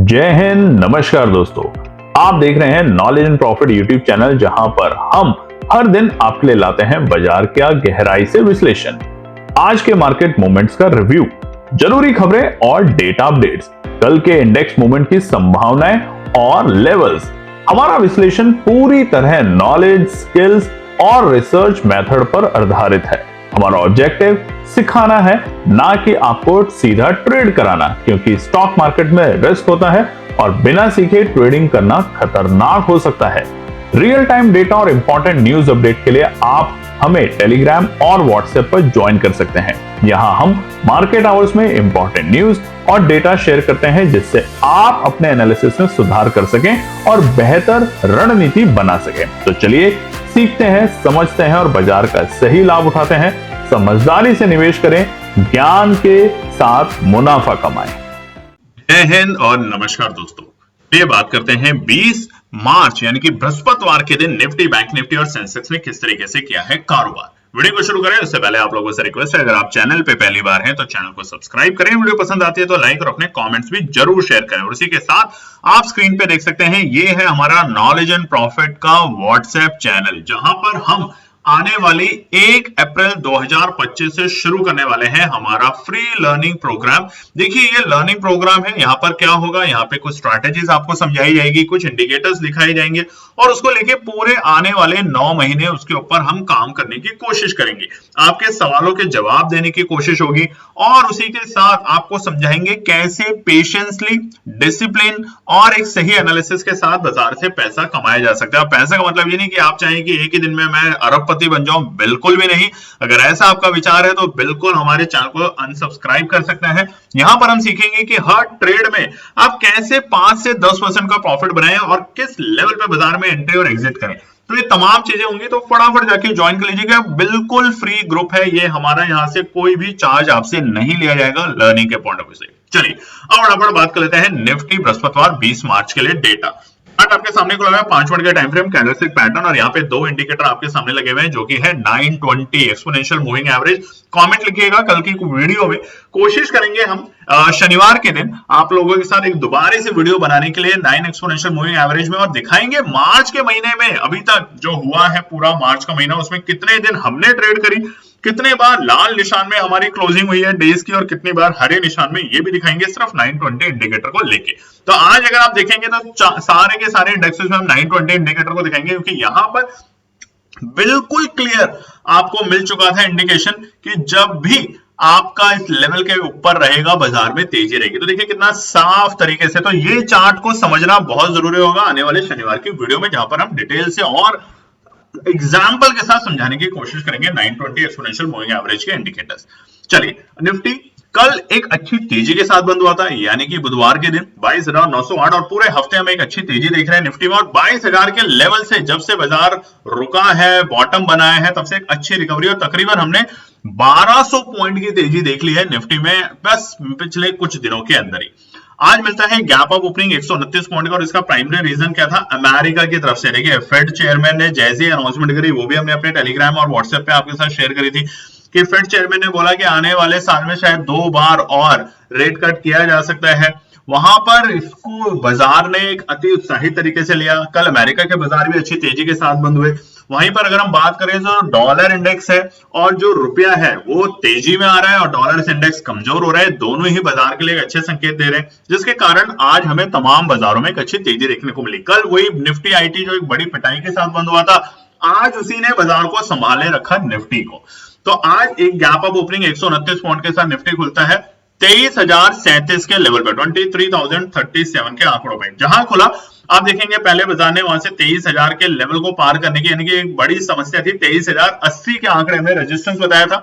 जय हिंद, नमस्कार दोस्तों। आप देख रहे हैं knowledge and profit YouTube channel, जहां पर हम हर दिन आपके लिए लाते हैं बाजार का गहराई से विश्लेषण, आज के मार्केट मूवमेंट्स का रिव्यू, जरूरी खबरें और डेटा अपडेट्स, कल के इंडेक्स मूवमेंट की संभावनाएं और लेवल्स। हमारा विश्लेषण पूरी तरह नॉलेज, स्किल्स और रिसर्च मेथड पर आधारित है। हमारा ऑब्जेक्टिव सिखाना है, ना कि आपको सीधा ट्रेड कराना, क्योंकि स्टॉक मार्केट में रिस्क होता है और बिना सीखे ट्रेडिंग करना खतरनाक हो सकता है। रियल टाइम डेटा और इंपॉर्टेंट न्यूज अपडेट के लिए आप हमें टेलीग्राम और व्हाट्सएप पर ज्वाइन कर सकते हैं। यहां हम मार्केट आवर्स में इंपॉर्टेंट न्यूज और डेटा शेयर करते हैं, जिससे आप अपने एनालिसिस में सुधार कर सकें और बेहतर रणनीति बना सकें। तो चलिए सीखते हैं, समझते हैं और बाजार का सही लाभ उठाते हैं। समझदारी से निवेश करें, ज्ञान के साथ मुनाफा कमाएं। जय हिंद और नमस्कार दोस्तों। ये बात करते हैं 20 मार्च यानी कि बृहस्पतिवार के दिन निफ्टी, बैंक निफ्टी और सेंसेक्स ने किस तरीके से किया है कारोबार। वीडियो को शुरू करें उससे पहले आप लोगों से रिक्वेस्ट है, अगर आप चैनल पे पहली बार हैं तो चैनल को सब्सक्राइब करें, वीडियो पसंद आती है तो लाइक और अपने कमेंट्स भी जरूर शेयर करें। और इसी के साथ आप स्क्रीन पे देख सकते हैं, ये है हमारा नॉलेज एंड प्रॉफिट का व्हाट्सएप चैनल, जहां पर हम आने वाली 1 अप्रैल 2025 से शुरू करने वाले हैं हमारा फ्री लर्निंग प्रोग्राम। देखिए ये लर्निंग प्रोग्राम है, यहाँ पर क्या होगा, यहाँ पे कुछ स्ट्रैटेजीज आपको समझाई जाएगी, कुछ इंडिकेटर्स दिखाए जाएंगे और उसको लेके पूरे आने वाले 9 महीने उसके ऊपर हम काम करने की कोशिश करेंगे। आपके सवालों के जवाब देने की कोशिश होगी और उसी के साथ आपको समझाएंगे कैसे पेशेंसली, डिसिप्लिन और एक सही एनालिसिस के साथ बाजार से पैसा कमाया जा सकता है। पैसा का मतलब ये नहीं कि आप चाहें कि एक ही दिन में मैं अरबपति बन जाऊं, बिल्कुल भी नहीं। अगर ऐसा आपका विचार है तो बिल्कुल हमारे चैनल को अनसब्सक्राइब कर सकते हैं। यहां पर हम सीखेंगे कि हर ट्रेड में आप कैसे 5 से 10% का प्रॉफिट बनाएं और किस लेवल पे बाजार में एंट्री और एग्जिट करें। तो ये तमाम चीजें होंगी, तो फटाफट जाके ज्वाइन कर लीजिएगा। बिल्कुल फ्री ग्रुप है ये हमारा, यहां से कोई भी चार्ज आपसे नहीं लिया जाएगा लर्निंग के पॉइंट ऑफ व्यू से। चलिए अब फटाफट बात कर लेते हैं निफ्टी बृहस्पतिवार 20 मार्च के लिए डेटा। आपके सामने को लगा है 5 मिनट के टाइम फ्रेम, कैंडलस्टिक पैटर्न और यहाँ पे 2 इंडिकेटर आपके सामने लगे हुए हैं, जो कि है 920 एक्सपोनेंशियल मूविंग एवरेज। कमेंट लिखिएगा, कल की वीडियो में कोशिश करेंगे हम शनिवार के दिन आप लोगों के साथ एक दोबारा से वीडियो बनाने के लिए 9 एक्सपोनेंशियल मूविंग एवरेज में, और दिखाएंगे मार्च के महीने में अभी तक जो हुआ है पूरा मार्च का महीना, उसमें कितने दिन हमने ट्रेड करी, कितने बार लाल निशान में हमारी क्लोजिंग हुई है डेज की और कितनी बार हरे निशान में, ये भी दिखाएंगे सिर्फ 920 इंडिकेटर को लेके। तो आज अगर आप देखेंगे तो सारे के सारे इंडेक्सेस में हम 920 इंडिकेटर को दिखाएंगे, क्योंकि यहां पर बिल्कुल क्लियर आपको मिल चुका था इंडिकेशन कि जब भी आपका इस लेवल के ऊपर रहेगा बाजार में तेजी रहेगी। तो देखिए कितना साफ तरीके से, तो ये चार्ट को समझना बहुत जरूरी होगा आने वाले शनिवार की वीडियो में, जहां पर हम डिटेल से और एग्जाम्पल के साथ समझाने की कोशिश करेंगे 920 एक्सपोनेंशियल मूविंग एवरेज के इंडिकेटर्स। चलिए, निफ्टी कल एक अच्छी तेजी के साथ बंद हुआ था, यानी कि बुधवार के दिन 22,908, और पूरे हफ्ते हम एक अच्छी तेजी देख रहे हैं निफ्टी में। और 22,000 के लेवल से जब से बाजार रुका है, बॉटम बनाया है, तब से एक अच्छी रिकवरी और तकरीबन हमने 1200 पॉइंट की तेजी देख ली है निफ्टी में बस पिछले कुछ दिनों के अंदर ही। आज मिलता है गैप अप ओपनिंग 129 पॉइंट का, और इसका प्राइमरी रीजन क्या था, अमेरिका की तरफ से। देखिए फेड चेयरमैन ने जैसे अनाउंसमेंट करी, वो भी हमने अपने टेलीग्राम और व्हाट्सएप पे आपके साथ शेयर करी थी, कि फेड चेयरमैन ने बोला कि आने वाले साल में शायद 2 बार और रेट कट किया जा सकता है। वहां पर इसको बाजार ने एक अति उत्साहित तरीके से लिया। कल अमेरिका के बाजार भी अच्छी तेजी के साथ बंद हुए। वहीं पर अगर हम बात करें तो डॉलर इंडेक्स है और जो रुपया है वो तेजी में आ रहा है और डॉलर इंडेक्स कमजोर हो रहा है, दोनों ही बाजार के लिए अच्छे संकेत दे रहे हैं, जिसके कारण आज हमें तमाम बाजारों में एक अच्छी तेजी देखने को मिली। कल वही निफ्टी आईटी जो एक बड़ी पिटाई के साथ बंद हुआ था, आज उसी ने बाजार को संभाले रखा निफ्टी को। तो आज एक गैप अप ओपनिंग 129 पॉइंट के साथ निफ्टी खुलता है 23,037 के लेवल पे, 23,037 के आंकड़ों पे। जहां खुला आप देखेंगे पहले बाजार ने वहां से 23,000 के लेवल को पार करने की, यानी कि एक बड़ी समस्या थी, 23,080 के आंकड़े में रेजिस्टेंस बताया था,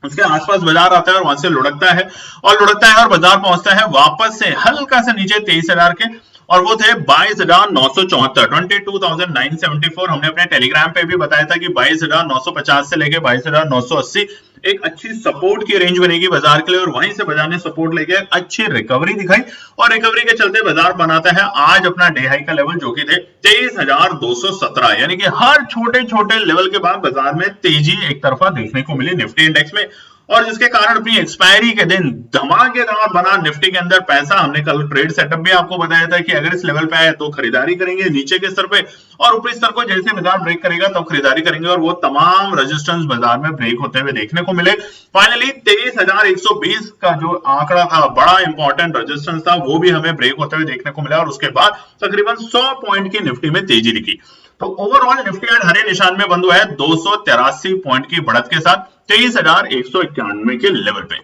उसके आसपास बाजार आता है और वहां से लुढ़कता है और बाजार पहुंचता है वापस से हल्का से नीचे 23,000 के, और वो थे 22,974, 22,974। हमने अपने टेलीग्राम पे भी बताया था कि 22,950 से लेके 22,980 एक अच्छी सपोर्ट की रेंज बनेगी बाजार के लिए, और वहीं से बाजार ने सपोर्ट लेके अच्छी रिकवरी दिखाई और रिकवरी के चलते बाजार बनाता है आज अपना डे हाई का लेवल, जो कि थे 23,217। यानी कि हर छोटे छोटे लेवल के बाद बाजार में तेजी एक तरफा देखने को मिली निफ्टी इंडेक्स में। और जिसके कारण अपनी एक्सपायरी के दिन धमाकेदार बना निफ्टी के अंदर पैसा। हमने कल ट्रेड सेटअप भी आपको बताया था कि अगर इस लेवल पे आए तो खरीदारी करेंगे नीचे के स्तर पे, और ऊपरी स्तर को जैसे बाजार ब्रेक करेगा तो खरीदारी करेंगे, और वो तमाम रेजिस्टेंस बाजार में ब्रेक होते हुए देखने को मिले। फाइनली 23,120 का जो आंकड़ा था, बड़ा इंपॉर्टेंट रेजिस्टेंस था, वो भी हमें ब्रेक होते हुए देखने को मिला, और उसके बाद तकरीबन 100 पॉइंट की निफ्टी में तेजी दिखी। तो ओवरऑल निफ्टी आज हरे निशान में बंद हुआ है 283 पॉइंट की बढ़त के साथ 23,191 के लेवल पे।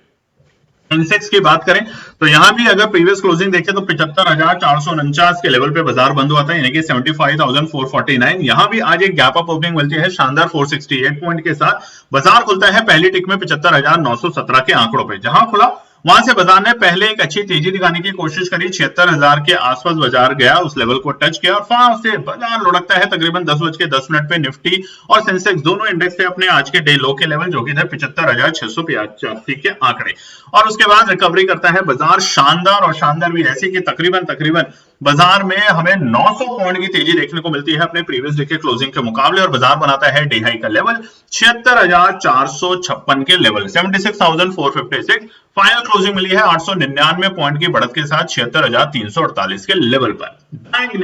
सेंसेक्स की बात करें तो यहां भी अगर प्रीवियस क्लोजिंग देखें तो 75,449 के लेवल पे बाजार बंद हुआ था, यानी कि 75,449। यहां भी आज एक गैप अप ओपनिंग मिलती है शानदार 468 पॉइंट के साथ। बाजार खुलता है पहली टिक में 75,917 के आंकड़ों पे। जहां खुला वहां से बाजार ने पहले एक अच्छी तेजी दिखाने की कोशिश करी, 76,000 के आसपास बाजार गया, उस लेवल को टच किया, और वहां से बाजार लुढ़कता है तकरीबन 10:10 पे निफ्टी और सेंसेक्स दोनों इंडेक्स थे अपने आज के डे लो के लेवल, जो कि थे 75,685 के आंकड़े, और उसके बाद रिकवरी करता है बाजार शानदार, और शानदार भी ऐसी कि तकरीबन बाजार में हमें 900 पॉइंट की तेजी देखने को मिलती है अपने प्रीवियस डे के क्लोजिंग के मुकाबले, और बाजार बनाता है डे हाई का लेवल 76,456 के लेवल, 76,456। फाइनल क्लोजिंग मिली है 899 पॉइंट की बढ़त के साथ 76,348 के लेवल पर। बैंक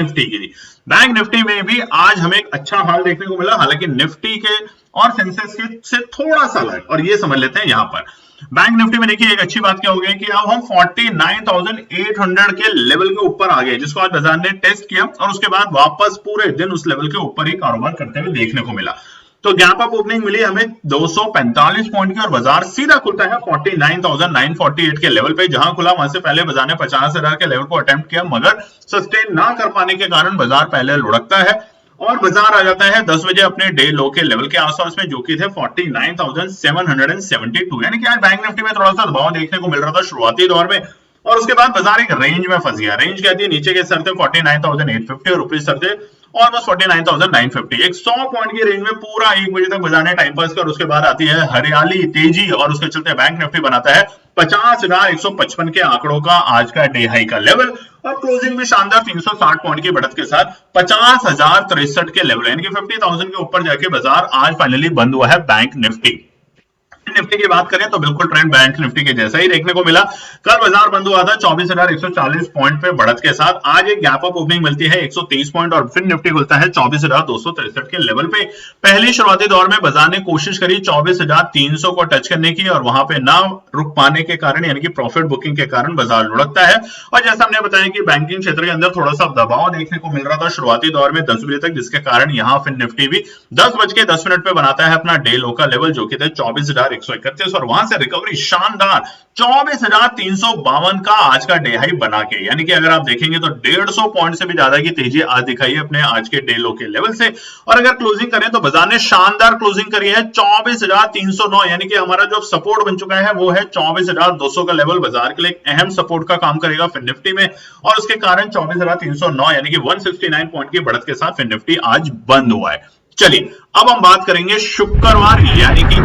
निफ्टी में भी आज हमें एक अच्छा हाल देखने को मिला, हालांकि निफ्टी के और सेंसेक्स के से थोड़ा सा अलग, और ये समझ लेते हैं यहां पर। बैंक निफ्टी में देखिए एक अच्छी बात क्या हो गई कि अब हम 49,800 के लेवल के ऊपर आ गए, जिसको आज बाजार ने टेस्ट किया, और उसके बाद वापस पूरे दिन उस लेवल के ऊपर ही कारोबार करते हुए देखने को मिला। तो गैप अप ओपनिंग मिली हमें 245 पॉइंट की, और बाजार सीधा खुलता है 49,948 के लेवल पे। जहां खुला वहां से पहले बाजार ने 50,000 के लेवल को अटेम्प्ट किया, मगर सस्टेन ना कर पाने के कारण बाजार पहले लुढ़कता है, और बाजार आ जाता है 10 बजे अपने डे लो के लेवल के आसपास में, जो कि थे 49,772। यानी कि आज बैंक निफ्टी में थोड़ा सा दबाव देखने को मिल रहा था शुरुआती दौर में, और उसके बाद बाजार एक रेंज में फंस गया। रेंज कहती है नीचे के स्तर थे 49,850 और ऊपरी स्तर थे ऑलमोस्ट 49,950। एक 100 पॉइंट की रेंज में पूरा 1 बजे तक बाजार ने टाइम पास किया, और उसके बाद आती है हरियाली तेजी, और उसके चलते बैंक निफ्टी बनाता है 50,155 के आंकड़ों का आज का डे हाई का लेवल, और क्लोजिंग भी शानदार 360 पॉइंट की बढ़त के साथ 50,063 के लेवल, यानी कि 50,000 के ऊपर जाके बाजार आज फाइनली बंद हुआ है बैंक निफ्टी। निफ्टी की बात करें तो बिल्कुल ट्रेंड बैंक निफ्टी के जैसा ही देखने को मिला। कल बाजार बंद हुआ था 24,140 पॉइंट पे बढ़त के साथ। आज एक गैप अप ओपनिंग मिलती है 130 पॉइंट, और फिर निफ्टी खुलता है 24,263 के लेवल पे। पहली शुरुआती दौर में बाजार ने कोशिश करी 24,300 को टच करने की, और वहां पे ना रुक पाने के कारण, यानी कि प्रॉफिट बुकिंग के कारण बाजार लुढ़कता है। और जैसा हमने बताया कि बैंकिंग क्षेत्र के अंदर थोड़ा सा दबाव देखने को मिल रहा था शुरुआती दौर में 10 बजे तक, जिसके कारण यहां फिर निफ्टी भी 10:10 पे बनाता है अपना डे लो का लेवल, जो कि थे 24,131, और वहां से रिकवरी शानदार 24,352 का आज का डे हाई बना के, यानी कि अगर आप देखेंगे तो 150 पॉइंट से भी ज्यादा की तेजी आज दिखाई है अपने आज के डे लो के लेवल से। और अगर क्लोजिंग करें तो बाजार ने शानदार क्लोजिंग करी है 24,309, यानी कि हमारा जो सपोर्ट बन चुका है वो है 24,200 का लेवल, बाजार के लिए एक अहम सपोर्ट का काम करेगा फिर निफ्टी में, और उसके कारण 24,309 यानी कि 169 पॉइंट की बढ़त के साथ फिर निफ्टी आज बंद हुआ है। चलिए अब हम बात करेंगे शुक्रवार, यानी कि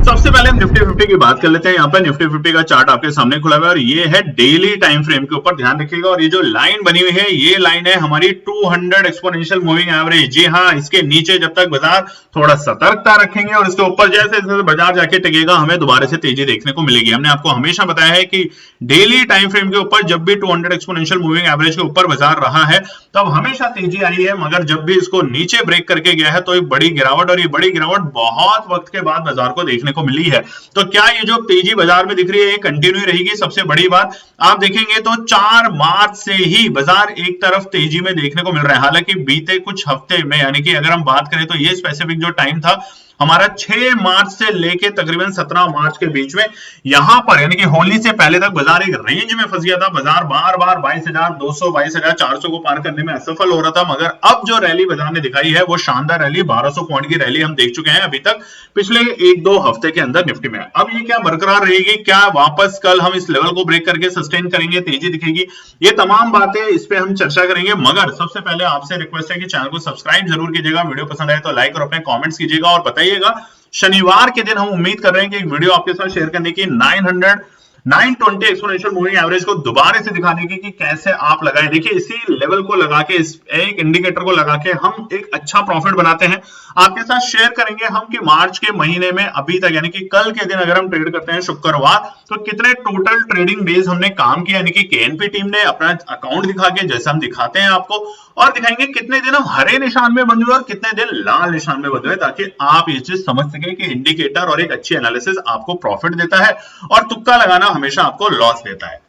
सबसे पहले हम निफ्टी 50 की बात कर लेते हैं। यहाँ पर निफ्टी 50 का चार्ट आपके सामने खुला हुआ है, और ये है डेली टाइम फ्रेम के ऊपर, ध्यान रखिएगा। और ये जो लाइन बनी हुई है ये लाइन है हमारी 200 एक्सपोनेंशियल मूविंग एवरेज। जी हाँ, इसके नीचे जब तक बाजार थोड़ा सतर्कता रखेंगे और इसके ऊपर जैसे जैसे बाजार जाके टिकेगा हमें दोबारा से तेजी देखने को मिलेगी। हमने आपको हमेशा बताया है कि डेली टाइम फ्रेम के ऊपर जब भी 200 एक्सपोनेंशियल मूविंग एवरेज के ऊपर बाजार रहा है तब हमेशा तेजी आई है, मगर जब भी इसको नीचे ब्रेक करके गया है तो एक बड़ी गिरावट, और ये बड़ी गिरावट बहुत वक्त के बाद बाजार को देखने को मिली है। तो क्या ये जो तेजी बाजार में दिख रही है ये कंटिन्यू रहेगी? सबसे बड़ी बात आप देखेंगे तो 4 मार्च से ही बाजार एक तरफ तेजी में देखने को मिल रहा है। हालांकि बीते कुछ हफ्ते में, यानी कि अगर हम बात करें तो ये स्पेसिफिक जो टाइम था हमारा 6 मार्च से लेके तकरीबन 17 मार्च के बीच में, यहां पर यानी कि होली से पहले तक बाजार एक रेंज में फंस गया था। बाजार बार बार 22,200 22,400 को पार करने में असफल हो रहा था, मगर अब जो रैली बाजार ने दिखाई है वो शानदार रैली, 1200 पॉइंट की रैली हम देख चुके हैं अभी तक पिछले 1-2 हफ्ते के अंदर निफ्टी में। अब ये क्या बरकरार रहेगी? क्या वापस कल हम इस लेवल को ब्रेक करके सस्टेन करेंगे, तेजी दिखेगी? ये तमाम बातें इस पे हम चर्चा करेंगे, मगर सबसे पहले आपसे रिक्वेस्ट है कि चैनल को सब्सक्राइब जरूर कीजिएगा, वीडियो पसंद आए तो लाइक और अपने कमेंट्स कीजिएगा, और बताइएगा शनिवार के दिन हम उम्मीद कर रहे हैं कि एक वीडियो आपके साथ शेयर करने की 900 920 एक्सपोनेंशियल मूविंग एवरेज को दोबारा से दिखाने की कि कैसे आप लगाएं। देखिए इसी लेवल को लगा के, इस एक इंडिकेटर को लगा के हम एक अच्छा प्रॉफिट बनाते हैं। आपके साथ शेयर करेंगे हम कि मार्च के महीने में अभी तक, यानी कि कल के दिन अगर हम ट्रेड करते हैं शुक्रवार, तो कितने टोटल ट्रेडिंग डेज हमने काम किया, यानी कि केएनपी टीम ने अपना अकाउंट दिखा के, जैसे हम दिखाते हैं आपको, और दिखाएंगे कितने दिन हम हरे निशान में बंद हुए और कितने दिन लाल निशान में बंद हुए, ताकि आप ये चीज समझ सके कि इंडिकेटर और एक अच्छी एनालिसिस आपको प्रॉफिट देता है और तुक्का लगाना हमेशा आपको लॉस देता है।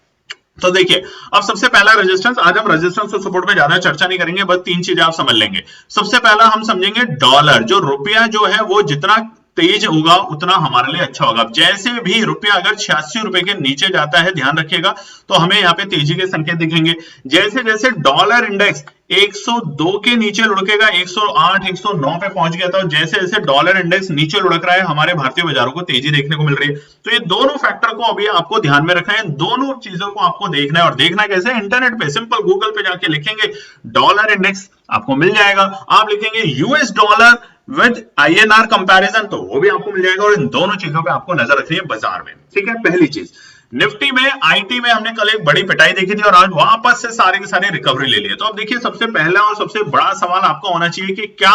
तो देखिए अब सबसे पहला रेजिस्टेंस, आज हम रेजिस्टेंस और सपोर्ट में ज्यादा चर्चा नहीं करेंगे, बस तीन चीजें आप समझ लेंगे। सबसे पहला हम समझेंगे डॉलर, जो रुपया जो है वो जितना तेज होगा उतना हमारे लिए अच्छा होगा। जैसे भी रुपया अगर 86 रुपए के नीचे जाता है, ध्यान रखिएगा, तो हमें यहाँ पे तेजी के संकेत दिखेंगे। जैसे जैसे डॉलर इंडेक्स 102 के नीचे लुढ़केगा, 108 109 पे पहुंच गया था, जैसे जैसे डॉलर इंडेक्स नीचे लुढ़क रहा है, हमारे भारतीय बाजारों को तेजी देखने को मिल रही है। तो ये दोनों फैक्टर को अभी आपको ध्यान में रखना है, दोनों चीजों को आपको देखना है। और देखना कैसे, इंटरनेट पे सिंपल गूगल पे जाके लिखेंगे डॉलर इंडेक्स, आपको मिल जाएगा। आप लिखेंगे US dollar with INR comparison, तो वो भी आपको मिल जाएगा। और इन दोनों चीजों पे आपको नजर रखनी है बाजार में, ठीक है। पहली चीज, निफ्टी में, आईटी में हमने कल एक बड़ी पिटाई देखी थी और आज वापस से सारे के सारे रिकवरी ले लिए। तो अब देखिए सबसे पहला और सबसे बड़ा सवाल आपको होना चाहिए कि क्या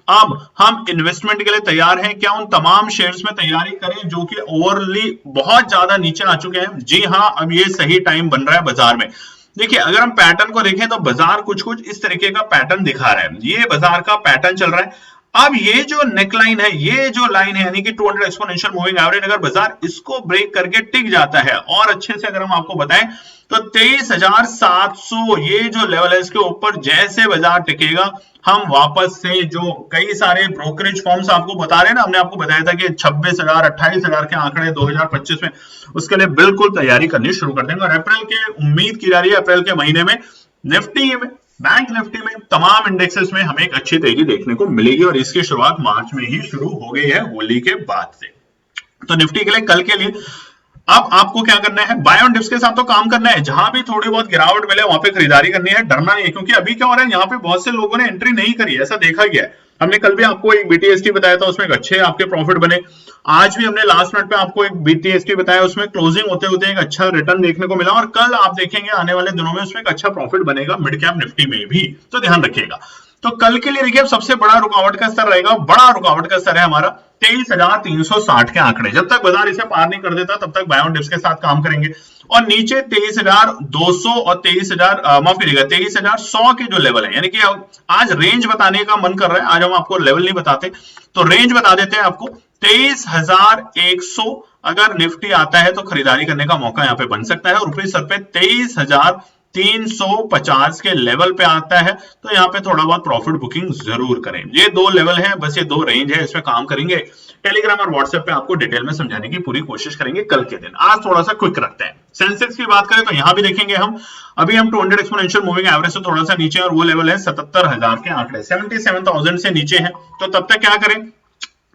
अब हम इन्वेस्टमेंट के लिए तैयार हैं, क्या उन तमाम शेयर्स में तैयारी करें जो कि ओवरली बहुत ज्यादा नीचे आ चुके हैं। जी हाँ, अब ये सही टाइम बन रहा है बाजार में। देखिए अगर हम पैटर्न को देखें तो बाजार कुछ कुछ इस तरीके का पैटर्न दिखा रहा है, ये बाजार का पैटर्न चल रहा है। अब ये जो नेकलाइन है, ये जो लाइन है, यानी कि 200 एक्सपोनेंशियल मूविंग एवरेज, अगर बाजार इसको ब्रेक करके टिक जाता है, और अच्छे से अगर हम आपको बताएं तो 23,700 ये जो लेवल है, इसके ऊपर जैसे बाजार टिकेगा, हम वापस से जो कई सारे ब्रोकरेज फॉर्म्स आपको बता रहे हैं ना, हमने आपको बताया था कि 26,000 28,000 के आंकड़े 2025 में, उसके लिए बिल्कुल तैयारी करनी शुरू कर देंगे। और अप्रैल के उम्मीद की जा रही है, अप्रैल के महीने में निफ्टी में, बैंक निफ्टी में, तमाम इंडेक्सेस में हमें एक अच्छी तेजी देखने को मिलेगी। और इसकी शुरुआत मार्च में ही शुरू हो गई है, होली के बाद से। तो निफ्टी के लिए, कल के लिए अब आपको क्या करना है, बाय ऑन डिप्स के साथ तो काम करना है। जहां भी थोड़ी बहुत गिरावट मिले वहां पे खरीदारी करनी है, डरना नहीं है। क्योंकि अभी क्या हो रहा है, यहाँ पे बहुत से लोगों ने एंट्री नहीं करी, ऐसा देखा गया है। हमने कल भी आपको एक BTST बताया था, उसमें एक अच्छे आपके प्रॉफिट बने। आज भी हमने लास्ट मिनट पे आपको एक BTST बताया, उसमें क्लोजिंग होते होते एक अच्छा रिटर्न देखने को मिला। और कल आप देखेंगे आने वाले दिनों में उसमें एक अच्छा प्रॉफिट बनेगा मिड कैप निफ्टी में भी, तो ध्यान रखिएगा। तो कल के लिए देखिए सबसे बड़ा रुकावट का स्तर रहेगा, बड़ा रुकावट का स्तर है हमारा 23,360 के आंकड़े। जब तक बाजार इसे पार नहीं कर देता तब तक बाय ऑन डिप्स के साथ काम करेंगे। और नीचे 23,200 और 23,000 माफ करिएगा 23,100 के जो लेवल है, यानी कि आज रेंज बताने का मन कर रहा है, आज हम आपको लेवल नहीं बताते, तो रेंज बता देते हैं आपको। 23,100 अगर निफ्टी आता है तो खरीदारी करने का मौका यहाँ पे बन सकता है। और ऊपरी स्तर पे 23,350 के लेवल पे आता है, तो यहाँ पे थोड़ा बहुत प्रॉफिट बुकिंग जरूर करें। ये दो लेवल है, बस ये दो रेंज है, इसमें काम करेंगे। टेलीग्राम और व्हाट्सएप पे आपको डिटेल में समझाने की पूरी कोशिश करेंगे कल के दिन। आज थोड़ा सा क्विक रखते हैं। सेंसेक्स की बात करें तो यहां भी देखेंगे हम, अभी हम 200 एक्सपोनेंशियल मूविंग एवरेज से थोड़ा सा नीचे, और वो लेवल है 77,000 के आंकड़े, 77,000 से नीचे है। तो तब तक क्या करें,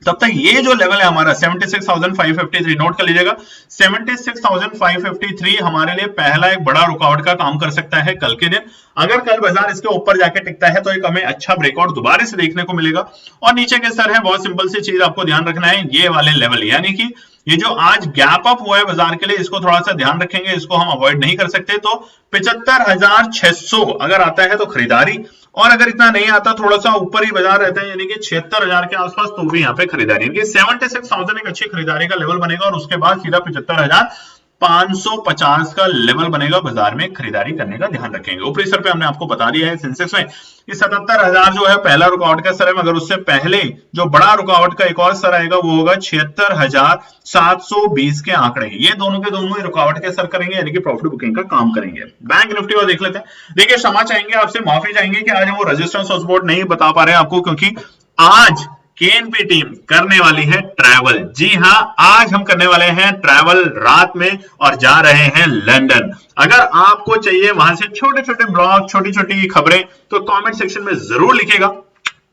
तब तक ये जो लेवल है हमारा 76,553, नोट कर लीजिएगा, 76,553 हमारे लिए पहला एक बड़ा रुकावट का काम कर सकता है कल के दिन। अगर कल बाजार इसके ऊपर जाके टिकता है तो एक हमें अच्छा ब्रेकआउट दोबारा से देखने को मिलेगा। और नीचे के स्तर है, बहुत सिंपल सी चीज आपको ध्यान रखना है, ये वाले लेवल, यानी कि ये जो आज गैप अप हुआ है बाजार के लिए, इसको थोड़ा सा ध्यान रखेंगे, इसको हम अवॉइड नहीं कर सकते। तो 75,600 अगर आता है तो खरीदारी, और अगर इतना नहीं आता, थोड़ा सा ऊपर ही बाजार रहता है, यानी कि 76,000 के आसपास, तो भी यहाँ पे खरीदारी, यानी कि 76,000 एक अच्छी खरीदारी का लेवल बनेगा। और उसके बाद सीधा 75,550 का लेवल बनेगा बाजार में खरीदारी करने का, ध्यान रखेंगे। ऊपरी स्तर पे हमने आपको बता दिया है सेंसेक्स में कि 77,000 जो है पहला रुकावट का स्तर है, मगर उससे पहले जो बड़ा रुकावट का एक और स्तर आएगा वो होगा 76,720 के आंकड़े। ये दोनों के दोनों ही रुकावट के स्तर करेंगे, यानी कि प्रॉफिट बुकिंग का काम करेंगे। बैंक निफ्टी और देख लेते हैं। देखिए क्षमा चाहेंगे, आपसे माफी चाहेंगे कि आज हम वो रेजिस्टेंस और सपोर्ट नहीं बता पा रहे हैं आपको, क्योंकि आज केएनपी टीम करने वाली है ट्रैवल। जी हां, आज हम करने वाले हैं ट्रैवल रात में और जा रहे हैं लंदन। अगर आपको चाहिए वहां से छोटे छोटे ब्लॉग, छोटी छोटी खबरें, तो कमेंट सेक्शन में जरूर लिखिएगा।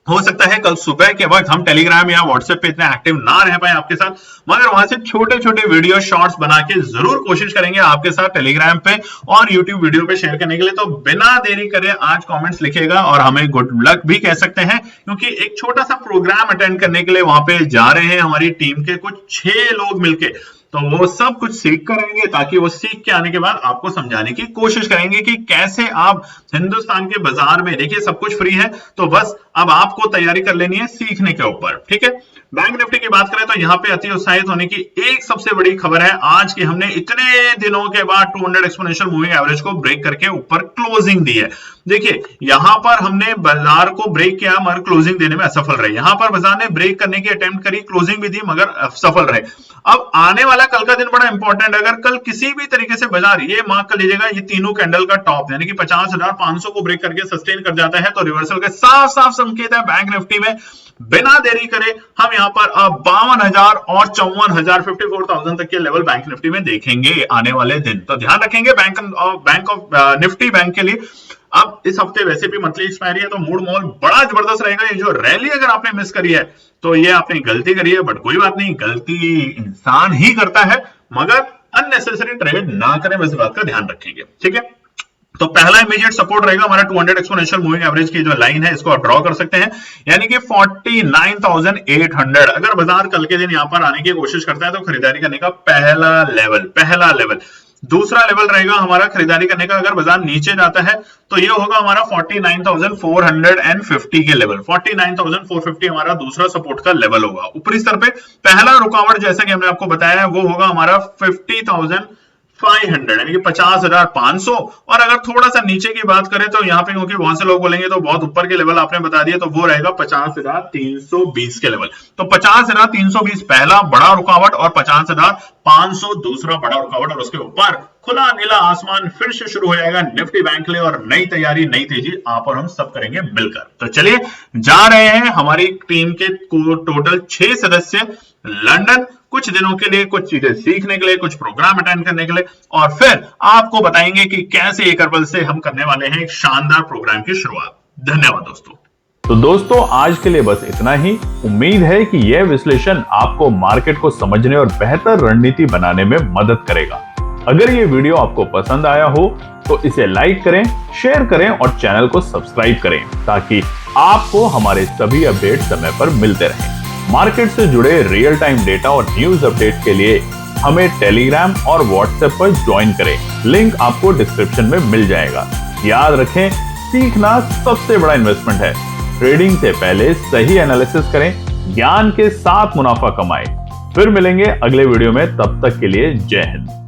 हो सकता है कल सुबह के वक्त हम टेलीग्राम या व्हाट्सएप पे इतने एक्टिव ना रह पाए आपके साथ, मगर वहां से छोटे छोटे वीडियो शॉर्ट्स बना के जरूर कोशिश करेंगे आपके साथ टेलीग्राम पे और यूट्यूब वीडियो पे शेयर करने के लिए। तो बिना देरी करे आज कमेंट्स लिखिएगा और हमें गुड लक भी कह सकते हैं, क्योंकि एक छोटा सा प्रोग्राम अटेंड करने के लिए वहां पे जा रहे हैं। हमारी टीम के कुछ 6 लोग मिलके तो वो सब कुछ सीख कर आएंगे, ताकि वो सीख के आने के बाद आपको समझाने की कोशिश करेंगे कि कैसे आप हिंदुस्तान के बाजार में, देखिए सब कुछ फ्री है, तो बस अब आपको तैयारी कर लेनी है सीखने के ऊपर। ठीक है, बैंक निफ्टी की बात करें तो यहाँ पे अति उत्साहित होने की एक सबसे बड़ी खबर है आज की, हमने इतने दिनों के बाद 200 एक्सपोनेंशियल मूविंग एवरेज को ब्रेक करके ऊपर क्लोजिंग दी है। देखिए यहां पर हमने बाजार को ब्रेक किया मगर क्लोजिंग देने में असफल रहे। यहां पर बाजार ने ब्रेक करने की अटेम्प्ट करी, क्लोजिंग भी दी मगर असफल रहे। अब आने वाला कल का दिन बड़ा इंपॉर्टेंट है। अगर कल किसी भी तरीके से बाजार, ये मार्क कर लीजिएगा, ये तीनों कैंडल का टॉप यानी कि 50,500 को ब्रेक करके सस्टेन कर जाता है, तो रिवर्सल के साफ साफ संकेत है बैंक निफ्टी में। बिना देरी करे हम यहां पर 52,000 और 54,000 54,000 तक के लेवल बैंक निफ्टी में देखेंगे आने वाले दिन। तो ध्यान रखेंगे बैंक ऑफ निफ्टी बैंक के लिए। अब इस हफ्ते वैसे भी मंथली एक्सपायरी है, तो मूड मॉल बड़ा जबरदस्त रहेगा। ये जो रैली अगर आपने मिस करी है तो ये आपने गलती करी है, बट कोई बात नहीं, गलती इंसान ही करता है, मगर अननेसेसरी ट्रेड ना करें, बस बात का ध्यान रखेंगे। ठीक है, तो पहला इमीडिएट सपोर्ट रहेगा हमारा 200 एक्सपोनेंशियल मूविंग एवरेज की जो लाइन है, इसको आप ड्रॉ कर सकते हैं, यानी कि 49,800। अगर बाजार कल के दिन यहां पर आने की कोशिश करता है तो खरीदारी करने का पहला लेवल। दूसरा लेवल रहेगा हमारा खरीदारी करने का, अगर बाजार नीचे जाता है तो ये होगा हमारा 49,450 के लेवल। 49,450 हमारा दूसरा सपोर्ट का लेवल होगा। ऊपरी स्तर पे पहला रुकावट, जैसा कि हमने आपको बताया है, वो होगा हमारा 50,500 यानी कि 50,500। और अगर थोड़ा सा नीचे की बात करें तो यहाँ पे, क्योंकि वहां से लोग बोलेंगे तो बहुत ऊपर के लेवल आपने बता दिए, तो वो रहेगा 50,320 के लेवल। तो 50,320 पहला बड़ा रुकावट और 50,500 दूसरा बड़ा रुकावट, और उसके ऊपर खुला नीला आसमान फिर से शुरू हो जाएगा निफ्टी बैंक के लिए, और नई तैयारी नई तेजी आप और हम सब करेंगे मिलकर। तो चलिए जा रहे हैं हमारी टीम के टोटल 6 सदस्य लंदन, कुछ दिनों के लिए, कुछ चीजें सीखने के लिए, कुछ प्रोग्राम अटेंड करने के लिए, और फिर आपको बताएंगे कि कैसे एक अरबल से हम करने वाले हैं एक शानदार प्रोग्राम की शुरुआत। धन्यवाद दोस्तों। तो दोस्तों आज के लिए बस इतना ही। उम्मीद है कि यह विश्लेषण आपको मार्केट को समझने और बेहतर रणनीति बनाने में मदद करेगा। अगर ये वीडियो आपको पसंद आया हो तो इसे लाइक करें, शेयर करें और चैनल को सब्सक्राइब करें, ताकि आपको हमारे सभी अपडेट समय पर मिलते रहें। मार्केट से जुड़े रियल टाइम डेटा और न्यूज अपडेट के लिए हमें टेलीग्राम और व्हाट्सएप पर ज्वाइन करें, लिंक आपको डिस्क्रिप्शन में मिल जाएगा। याद रखें, सीखना सबसे बड़ा इन्वेस्टमेंट है। ट्रेडिंग से पहले सही एनालिसिस करें, ज्ञान के साथ मुनाफा कमाएं। फिर मिलेंगे अगले वीडियो में, तब तक के लिए जय हिंद।